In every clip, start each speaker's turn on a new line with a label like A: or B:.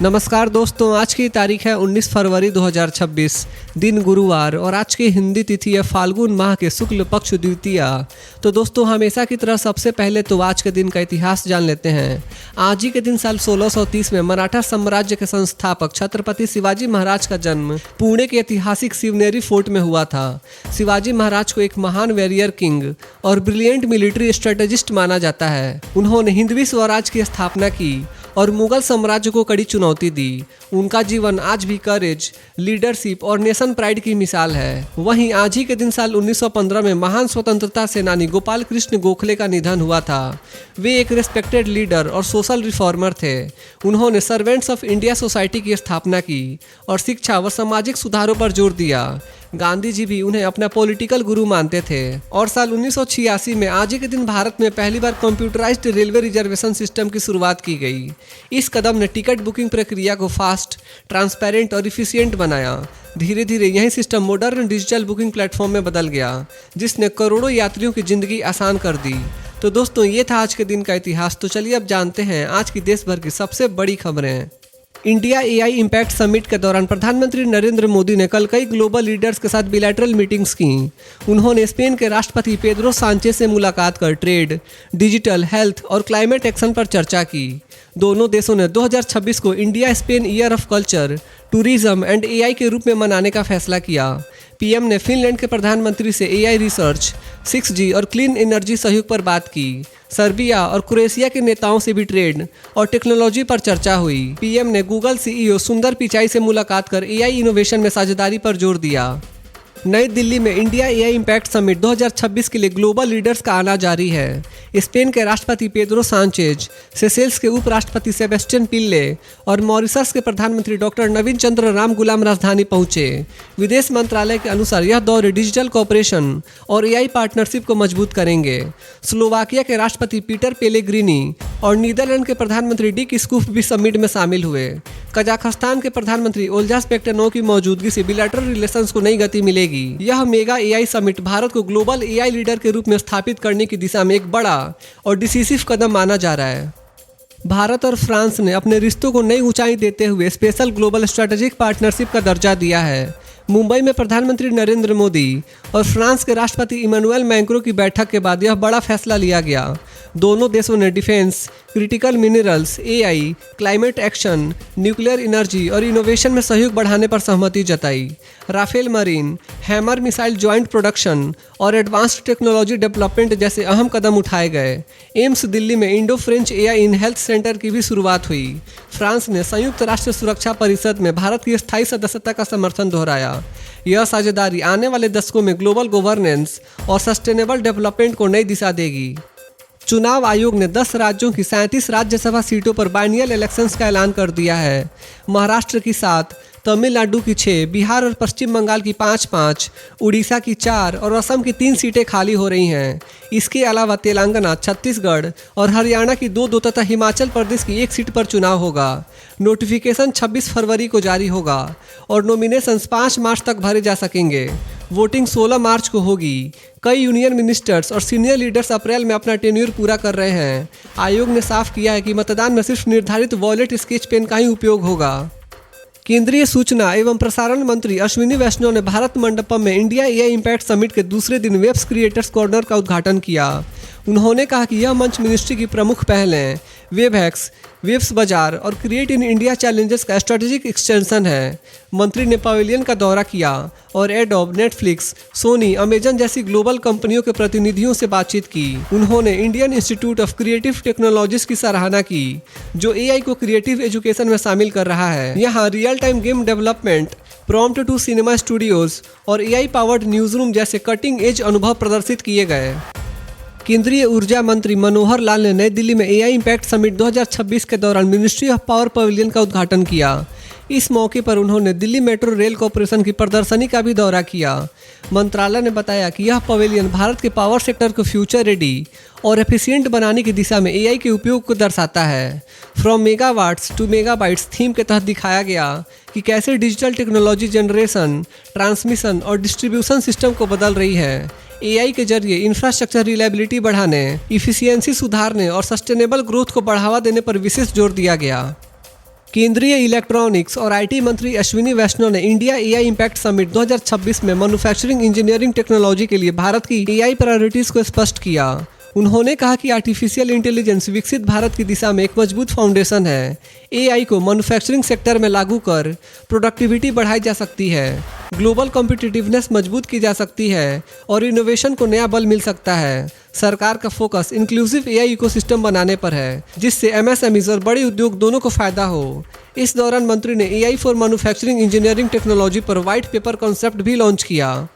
A: नमस्कार दोस्तों, आज की तारीख है 19 फरवरी 2026, दिन गुरुवार और आज की हिंदी तिथि है फाल्गुन माह के शुक्ल पक्ष द्वितीया। तो दोस्तों, हमेशा की तरह सबसे पहले तो आज के दिन का इतिहास जान लेते हैं। आज ही के दिन साल 1630 में मराठा साम्राज्य के संस्थापक छत्रपति शिवाजी महाराज का जन्म पुणे के ऐतिहासिक शिवनेरी फोर्ट में हुआ था। शिवाजी महाराज को एक महान वॉरियर किंग और ब्रिलियंट मिलिट्री स्ट्रेटेजिस्ट माना जाता है। उन्होंने हिंदवी स्वराज की स्थापना की और मुगल साम्राज्य को कड़ी चुनौती दी। उनका जीवन आज भी करेज, लीडरशिप और नेशन प्राइड की मिसाल है। वहीं आज ही के दिन साल 1915 में महान स्वतंत्रता सेनानी गोपाल कृष्ण गोखले का निधन हुआ था। वे एक रेस्पेक्टेड लीडर और सोशल रिफॉर्मर थे। उन्होंने सर्वेंट्स ऑफ इंडिया सोसाइटी की स्थापना की और शिक्षा व सामाजिक सुधारों पर जोर दिया। गांधी जी भी उन्हें अपना पॉलिटिकल गुरु मानते थे। और साल 1986 में आज ही के दिन भारत में पहली बार कंप्यूटराइज्ड रेलवे रिजर्वेशन सिस्टम की शुरुआत की गई। इस कदम ने टिकट बुकिंग प्रक्रिया को फास्ट, ट्रांसपेरेंट और इफिशिएंट बनाया। धीरे धीरे यही system modern digital booking platform में बदल गया, जिसने करोड़ों यात्रियों की जिंदगी आसान कर दी। तो दोस्तों, ये था आज के दिन का इतिहास। तो चलिए अब जानते हैं आज की देश भर की सबसे बड़ी खबरें। इंडिया एआई इम्पैक्ट समिट के दौरान प्रधानमंत्री नरेंद्र मोदी ने कल कई ग्लोबल लीडर्स के साथ बिलैटरल मीटिंग्स की। उन्होंने स्पेन के राष्ट्रपति पेड्रो सांचेज से मुलाकात कर ट्रेड, डिजिटल, हेल्थ और क्लाइमेट एक्शन पर चर्चा की। दोनों देशों ने 2026 को India Spain year of culture, tourism and AI के रूप में मनाने का फैसला किया। पीएम ने फिनलैंड के प्रधानमंत्री से एआई रिसर्च, 6G और क्लीन एनर्जी सहयोग पर बात की। सर्बिया और क्रोएशिया के नेताओं से भी ट्रेड और टेक्नोलॉजी पर चर्चा हुई। पीएम ने गूगल सीईओ सुंदर पिचाई से मुलाकात कर एआई इनोवेशन में साझेदारी पर जोर दिया। नई दिल्ली में इंडिया एआई इम्पैक्ट समिट 2026 के लिए ग्लोबल लीडर्स का आना जारी है। स्पेन के राष्ट्रपति पेड्रो सांचेज, सेशेल्स के उपराष्ट्रपति सेबेस्टियन पिल्ले और मॉरिशस के प्रधानमंत्री डॉक्टर नवीन चंद्र राम गुलाम राजधानी पहुंचे। विदेश मंत्रालय के अनुसार यह दौरे डिजिटल कॉपरेशन और एआई पार्टनरशिप को मजबूत करेंगे। स्लोवाकिया के राष्ट्रपति पीटर पेलेग्रिनी और नीदरलैंड के प्रधानमंत्री डिक स्कूफ भी समिट में शामिल हुए। कजाकिस्तान के प्रधानमंत्री ओल्जास पेक्टनोव की मौजूदगी से बिलैटरल रिलेशंस को नई गति मिलेगी। यह मेगा एआई समिट भारत को ग्लोबल एआई लीडर के रूप में स्थापित करने की दिशा में एक बड़ा और डिसिसिव कदम माना जा रहा है। भारत और फ्रांस ने अपने रिश्तों को नई ऊंचाई देते हुए स्पेशल ग्लोबल स्ट्रेटेजिक पार्टनरशिप का दर्जा दिया है। मुंबई में प्रधानमंत्री नरेंद्र मोदी और फ्रांस के राष्ट्रपति इमैनुएल मैक्रों की बैठक के बाद यह बड़ा फैसला लिया गया। दोनों देशों ने defence, critical minerals, AI, climate action, nuclear energy और इनोवेशन में सहयोग बढ़ाने पर सहमति जताई। Rafale marine, Hammer missile joint production और एडवांस्ड टेक्नोलॉजी डेवलपमेंट जैसे अहम कदम उठाए गए। एम्स दिल्ली में Indo French AI in health centre की भी शुरुआत हुई। फ्रांस ने संयुक्त राष्ट्र सुरक्षा परिषद में भारत की स्थायी सदस्यता का समर्थन दोहराया। यह साझेदारी आने वाले दशकों में ग्लोबल गवर्नेंस और सस्टेनेबल डेवलपमेंट को नई दिशा देगी। चुनाव आयोग ने 10 राज्यों की 37 राज्यसभा सीटों पर बाइनियल इलेक्शंस का ऐलान कर दिया है। महाराष्ट्र की 7, तमिलनाडु की 6, बिहार और पश्चिम बंगाल की 5-5, उड़ीसा की 4 और असम की 3 सीटें खाली हो रही हैं। इसके अलावा तेलंगाना, छत्तीसगढ़ और हरियाणा की 2 तथा हिमाचल प्रदेश की 1 सीट पर चुनाव होगा। नोटिफिकेशन 26 फरवरी को जारी होगा और नॉमिनेशंस 5 मार्च तक भरे जा सकेंगे। वोटिंग 16 मार्च को होगी। कई यूनियन मिनिस्टर्स और सीनियर लीडर्स अप्रैल में अपना टेन्योर पूरा कर रहे हैं। आयोग ने साफ किया है कि मतदान में सिर्फ निर्धारित वॉलेट स्केच पेन का ही उपयोग होगा। केंद्रीय सूचना एवं प्रसारण मंत्री अश्विनी वैष्णव ने भारत मंडपम में इंडिया एआई इम्पैक्ट समिट के दूसरे दिन वेब्स क्रिएटर्स कॉर्नर का उद्घाटन किया। उन्होंने कहा कि यह मंच मिनिस्ट्री की प्रमुख पहलें, वेबहैक्स, वेब्स बाजार और क्रिएट इन इंडिया चैलेंजेस का स्ट्रेटेजिक एक्सटेंशन है। मंत्री ने पवेलियन का दौरा किया और एडोब, नेटफ्लिक्स, सोनी, अमेजन जैसी ग्लोबल कंपनियों के प्रतिनिधियों से बातचीत की। उन्होंने Indian institute of creative technologies की सराहना की, जो एआई को क्रिएटिव एजुकेशन में शामिल कर रहा है। यहाँ real time game development, prompt to cinema studios और एआई पावर्ड न्यूज रूम जैसे कटिंग एज अनुभव प्रदर्शित किए गए। केंद्रीय ऊर्जा मंत्री मनोहर लाल ने नई दिल्ली में एआई इम्पैक्ट समिट 2026 के दौरान मिनिस्ट्री ऑफ पावर पवेलियन का उद्घाटन किया। इस मौके पर उन्होंने दिल्ली मेट्रो रेल कॉरपोरेशन की प्रदर्शनी का भी दौरा किया। मंत्रालय ने बताया कि यह पवेलियन भारत के पावर सेक्टर को फ्यूचर रेडी और एफिशिएंट बनाने की दिशा में एआई के उपयोग को दर्शाता है। From megawatts to megabytes theme के तहत दिखाया गया कि कैसे डिजिटल टेक्नोलॉजी जनरेशन, ट्रांसमिशन और डिस्ट्रीब्यूशन सिस्टम को बदल रही है। एआई के जरिए इंफ्रास्ट्रक्चर रिलायबिलिटी बढ़ाने, इफिशियंसी सुधारने और सस्टेनेबल ग्रोथ को बढ़ावा देने पर विशेष जोर दिया गया। केंद्रीय इलेक्ट्रॉनिक्स और आईटी मंत्री अश्विनी वैष्णव ने इंडिया एआई इम्पैक्ट समिट 2026 में मैन्युफैक्चरिंग इंजीनियरिंग टेक्नोलॉजी के लिए भारत की एआई प्रायोरिटीज को स्पष्ट किया। उन्होंने कहा कि आर्टिफिशियल इंटेलिजेंस विकसित भारत की दिशा में एक मजबूत फाउंडेशन है। एआई को मैन्युफैक्चरिंग सेक्टर में लागू कर प्रोडक्टिविटी बढ़ाई जा सकती है, ग्लोबल कॉम्पिटिटिवनेस मजबूत की जा सकती है और इनोवेशन को नया बल मिल सकता है। सरकार का फोकस इंक्लूसिव एआई इकोसिस्टम बनाने पर है, जिससे एमएसएमईज और बड़े उद्योग दोनों को फायदा हो। इस दौरान मंत्री ने AI for manufacturing engineering technology पर व्हाइट पेपर कॉन्सेप्ट भी लॉन्च किया।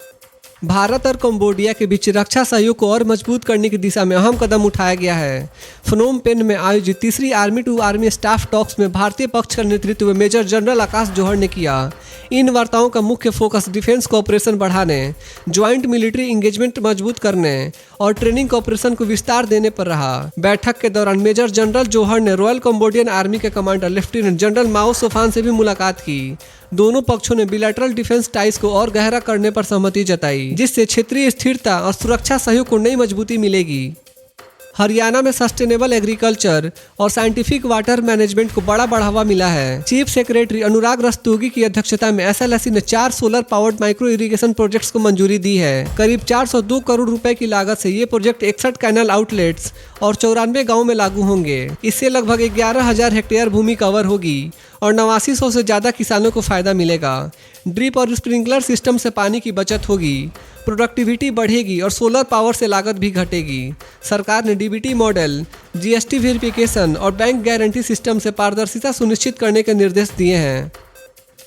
A: भारत और कंबोडिया के बीच रक्षा सहयोग को और मजबूत करने की दिशा में अहम कदम उठाया गया है। फनोम पेन में आयोजित तीसरी army to army staff talks में भारतीय पक्ष का नेतृत्व मेजर जनरल आकाश जौहर ने किया। इन वार्ताओं का मुख्य फोकस डिफेंस कोऑपरेशन बढ़ाने, ज्वाइंट मिलिट्री इंगेजमेंट मजबूत करने और ट्रेनिंग कोऑपरेशन को विस्तार देने पर रहा। बैठक के दौरान मेजर जनरल जौहर ने रॉयल कंबोडियन आर्मी के कमांडर लेफ्टिनेंट जनरल माओ सोफान से भी मुलाकात की। दोनों पक्षों ने बिलैटरल डिफेंस टाइज को और गहरा करने पर सहमति जताई, जिससे क्षेत्रीय स्थिरता और सुरक्षा सहयोग को नई मजबूती मिलेगी। हरियाणा में सस्टेनेबल एग्रीकल्चर और साइंटिफिक वाटर मैनेजमेंट को बड़ा बढ़ावा मिला है। चीफ सेक्रेटरी अनुराग रस्तोगी की अध्यक्षता में एसएलएससी ने 4 solar powered micro irrigation projects को मंजूरी दी है। करीब 402 करोड़ रुपए की लागत से ये प्रोजेक्ट 61 कैनल आउटलेट्स और 94 गाँव में लागू होंगे। इससे लगभग 11,000 हेक्टेयर भूमि कवर होगी और 8900 से ज़्यादा किसानों को फायदा मिलेगा। ड्रिप और स्प्रिंकलर सिस्टम से पानी की बचत होगी, प्रोडक्टिविटी बढ़ेगी और सोलर पावर से लागत भी घटेगी। सरकार ने डीबीटी मॉडल, जीएसटी वेरिफिकेशन और बैंक गारंटी सिस्टम से पारदर्शिता सुनिश्चित करने के निर्देश दिए हैं।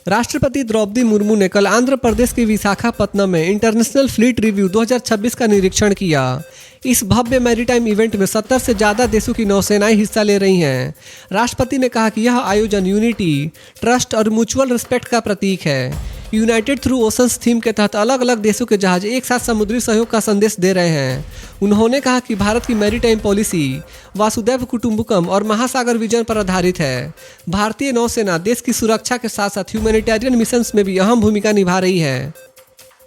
A: राष्ट्रपति द्रौपदी मुर्मू ने कल आंध्र प्रदेश के विशाखापत्तनम में इंटरनेशनल फ्लीट रिव्यू 2026 का निरीक्षण किया। इस भव्य मैरीटाइम इवेंट में 70 से ज़्यादा देशों की नौसेनाएं हिस्सा ले रही हैं। राष्ट्रपति ने कहा कि यह आयोजन यूनिटी, ट्रस्ट और म्यूचुअल रिस्पेक्ट का प्रतीक है। यूनाइटेड थ्रू ओशंस थीम के तहत अलग अलग देशों के जहाज एक साथ समुद्री सहयोग का संदेश दे रहे हैं। उन्होंने कहा कि भारत की मैरीटाइम पॉलिसी वासुदैव कुटुंबकम और महासागर विजन पर आधारित है। भारतीय नौसेना देश की सुरक्षा के साथ साथ ह्यूमैनिटेरियन मिशंस में भी अहम भूमिका निभा रही है।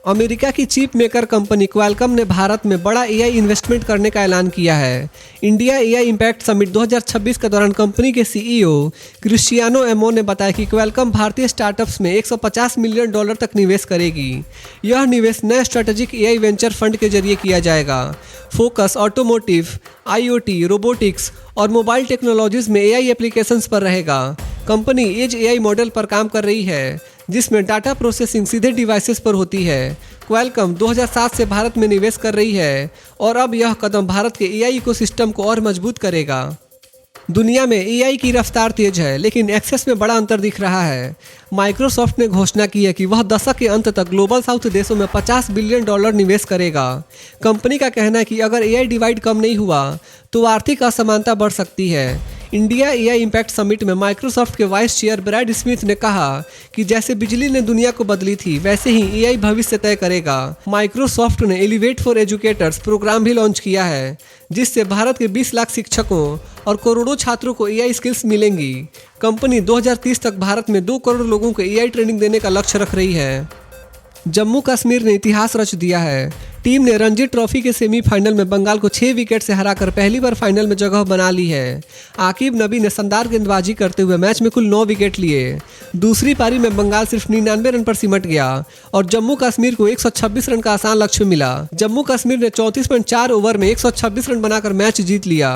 A: अमेरिका की चिप मेकर कंपनी क्वालकॉम ने भारत में बड़ा एआई इन्वेस्टमेंट करने का ऐलान किया है। इंडिया एआई इम्पैक्ट समिट 2026 के दौरान कंपनी के सीईओ क्रिस्टियानो एमो ने बताया कि क्वालकॉम भारतीय स्टार्टअप्स में $150 मिलियन तक निवेश करेगी। यह निवेश नए स्ट्रेटेजिक एआई वेंचर फंड के जरिए किया जाएगा। फोकस ऑटोमोटिव, आईओटी, रोबोटिक्स और मोबाइल टेक्नोलॉजीज में एआई एप्लीकेशंस पर रहेगा। कंपनी एज एआई मॉडल पर काम कर रही है, जिसमें डाटा प्रोसेसिंग सीधे डिवाइसेस पर होती है। क्वालकॉम 2007 से भारत में निवेश कर रही है और अब यह कदम भारत के एआई इकोसिस्टम को और मजबूत करेगा। दुनिया में एआई की रफ्तार तेज है, लेकिन एक्सेस में बड़ा अंतर दिख रहा है। माइक्रोसॉफ्ट ने घोषणा की है कि वह दशक के अंत तक ग्लोबल साउथ देशों में $50 बिलियन निवेश करेगा। कंपनी का कहना है कि अगर एआई डिवाइड कम नहीं हुआ तो आर्थिक असमानता बढ़ सकती है। इंडिया एआई इम्पैक्ट समिट में माइक्रोसॉफ्ट के वाइस चेयर ब्रैड स्मिथ ने कहा कि जैसे बिजली ने दुनिया को बदली थी, वैसे ही एआई भविष्य तय करेगा। माइक्रोसॉफ्ट ने एलिवेट फॉर एजुकेटर्स प्रोग्राम भी लॉन्च किया है, जिससे भारत के 20 लाख शिक्षकों और करोड़ों छात्रों को एआई स्किल्स मिलेंगी। कंपनी 2030 तक भारत में 2 करोड़ लोगों को एआई ट्रेनिंग देने का लक्ष्य रख रही है। जम्मू कश्मीर ने इतिहास रच दिया है। टीम ने रणजी ट्रॉफी के सेमीफाइनल में बंगाल को 6 विकेट से हराकर पहली बार फाइनल में जगह बना ली है। आकिब नबी ने शानदार गेंदबाजी करते हुए मैच में कुल 9 विकेट लिए। दूसरी पारी में बंगाल सिर्फ 99 रन पर सिमट गया और जम्मू कश्मीर को 126 रन का आसान लक्ष्य मिला। जम्मू कश्मीर ने 34.4 ओवर में 126 रन बनाकर मैच जीत लिया।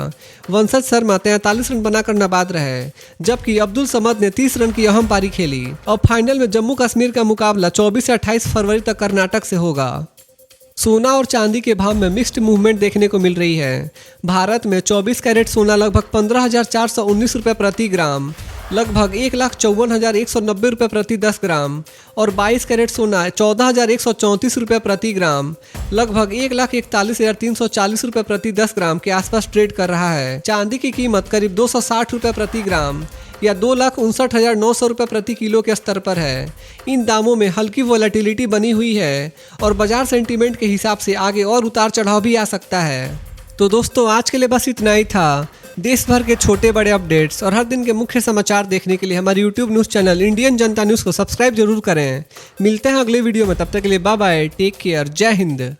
A: वंशज शर्मा 43 रन बनाकर नाबाद रहे, जबकि अब्दुल समद ने 30 रन की अहम पारी खेली। अब फाइनल में जम्मू कश्मीर का मुकाबला 24 से 28 फरवरी तक कर्नाटक से होगा। सोना और चांदी के भाव में मिक्स्ड मूवमेंट देखने को मिल रही है। भारत में 24 कैरेट सोना लगभग 15,419 रुपये प्रति ग्राम, लगभग 1,54,190 रुपये प्रति 10 ग्राम और 22 कैरेट सोना 14,134 रुपये प्रति ग्राम, लगभग 1,41,340 रुपये प्रति 10 ग्राम के आसपास ट्रेड कर रहा है। चांदी की कीमत करीब 260 रुपये प्रति ग्राम या 2,59,900 रुपये प्रति किलो के स्तर पर है। इन दामों में हल्की वोलेटिलिटी बनी हुई है और बाजार सेंटीमेंट के हिसाब से आगे और उतार चढ़ाव भी आ सकता है। तो दोस्तों, आज के लिए बस इतना ही था। देश भर के छोटे बड़े अपडेट्स और हर दिन के मुख्य समाचार देखने के लिए हमारे यूट्यूब न्यूज़ चैनल इंडियन जनता न्यूज़ को सब्सक्राइब जरूर करें। मिलते हैं अगले वीडियो में, तब तक के लिए बाय बाय, टेक केयर, जय हिंद।